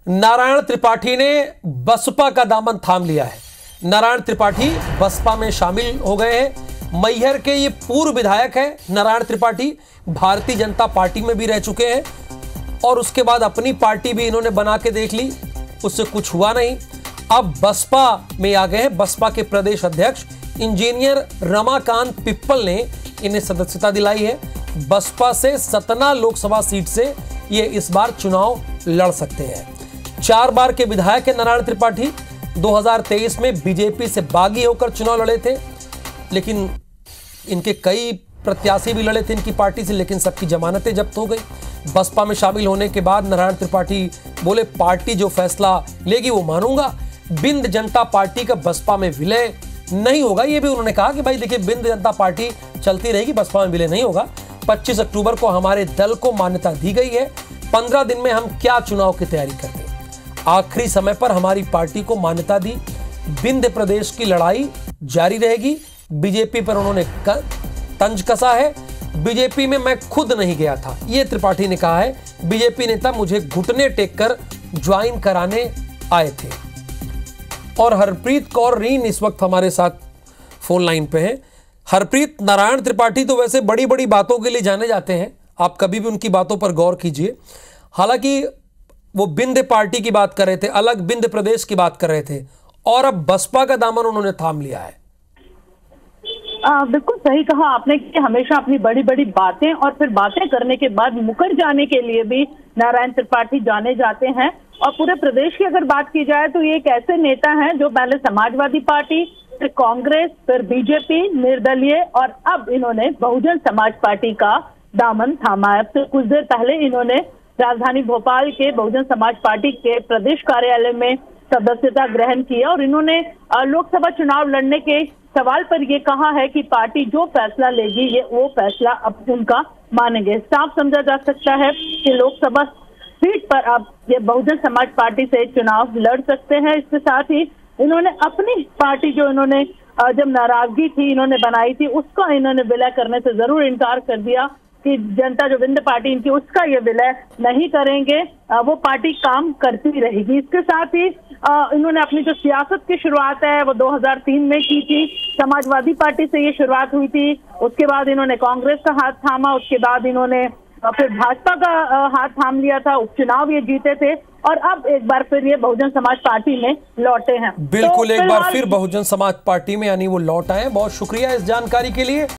नारायण त्रिपाठी ने बसपा का दामन थाम लिया है। नारायण त्रिपाठी बसपा में शामिल हो गए हैं। मैहर के ये पूर्व विधायक है नारायण त्रिपाठी, भारतीय जनता पार्टी में भी रह चुके हैं और उसके बाद अपनी पार्टी भी इन्होंने बना के देख ली, उससे कुछ हुआ नहीं। अब बसपा में आ गए हैं। बसपा के प्रदेश अध्यक्ष इंजीनियर रमाकांत पिप्पल ने इन्हें सदस्यता दिलाई है। बसपा से सतना लोकसभा सीट से ये इस बार चुनाव लड़ सकते हैं। 4 बार के विधायक हैं नारायण त्रिपाठी। 2023 में बीजेपी से बागी होकर चुनाव लड़े थे, लेकिन इनके कई प्रत्याशी भी लड़े थे इनकी पार्टी से, लेकिन सबकी जमानतें जब्त हो गई। बसपा में शामिल होने के बाद नारायण त्रिपाठी बोले, पार्टी जो फैसला लेगी वो मानूंगा। बिंद जनता पार्टी का बसपा में विलय नहीं होगा, ये भी उन्होंने कहा कि भाई देखिए, बिंद जनता पार्टी चलती रहेगी, बसपा में विलय नहीं होगा। 25 अक्टूबर को हमारे दल को मान्यता दी गई है। 15 दिन में हम क्या चुनाव की तैयारी करते हैं, आखिरी समय पर हमारी पार्टी को मान्यता दी। विंध्य प्रदेश की लड़ाई जारी रहेगी। बीजेपी पर उन्होंने तंज कसा है। बीजेपी में मैं खुद नहीं गया था, यह त्रिपाठी ने कहा है। बीजेपी नेता मुझे घुटने टेक कर ज्वाइन कराने आए थे। और हरप्रीत कौर रीन इस वक्त हमारे साथ फोन लाइन पे हैं। हरप्रीत, नारायण त्रिपाठी तो वैसे बड़ी बड़ी बातों के लिए जाने जाते हैं, आप कभी भी उनकी बातों पर गौर कीजिए। हालांकि वो विंध्य पार्टी की बात कर रहे थे, अलग विंध्य प्रदेश की बात कर रहे थे, और अब बसपा का दामन उन्होंने थाम लिया है। बिल्कुल सही कहा आपने कि हमेशा अपनी बड़ी बड़ी बातें और फिर बातें करने के बाद मुकर जाने के लिए भी नारायण त्रिपाठी जाने जाते हैं। और पूरे प्रदेश की अगर बात की जाए तो ये एक ऐसे नेता हैं जो पहले समाजवादी पार्टी, फिर कांग्रेस, फिर बीजेपी, निर्दलीय और अब इन्होंने बहुजन समाज पार्टी का दामन थामा है। तो कुछ देर पहले इन्होंने राजधानी भोपाल के बहुजन समाज पार्टी के प्रदेश कार्यालय में सदस्यता ग्रहण किया और इन्होंने लोकसभा चुनाव लड़ने के सवाल पर यह कहा है कि पार्टी जो फैसला लेगी ये वो फैसला अब उनका मानेंगे। साफ समझा जा सकता है कि लोकसभा सीट पर अब ये बहुजन समाज पार्टी से चुनाव लड़ सकते हैं। इसके साथ ही इन्होंने अपनी पार्टी जो इन्होंने जब नाराजगी थी इन्होंने बनाई थी, उसका इन्होंने विलय करने से जरूर इनकार कर दिया कि जनता जो विंध्य पार्टी इनकी, उसका ये विलय नहीं करेंगे, वो पार्टी काम करती रहेगी। इसके साथ ही इन्होंने अपनी जो सियासत की शुरुआत है वो 2003 में की थी। समाजवादी पार्टी से ये शुरुआत हुई थी, उसके बाद इन्होंने कांग्रेस का हाथ थामा, उसके बाद इन्होंने फिर भाजपा का हाथ थाम लिया था, उपचुनाव ये जीते थे और अब एक बार फिर ये बहुजन समाज पार्टी में लौटे हैं। बिल्कुल, एक बार फिर बहुजन समाज पार्टी में यानी वो लौट आए। बहुत शुक्रिया इस जानकारी के लिए।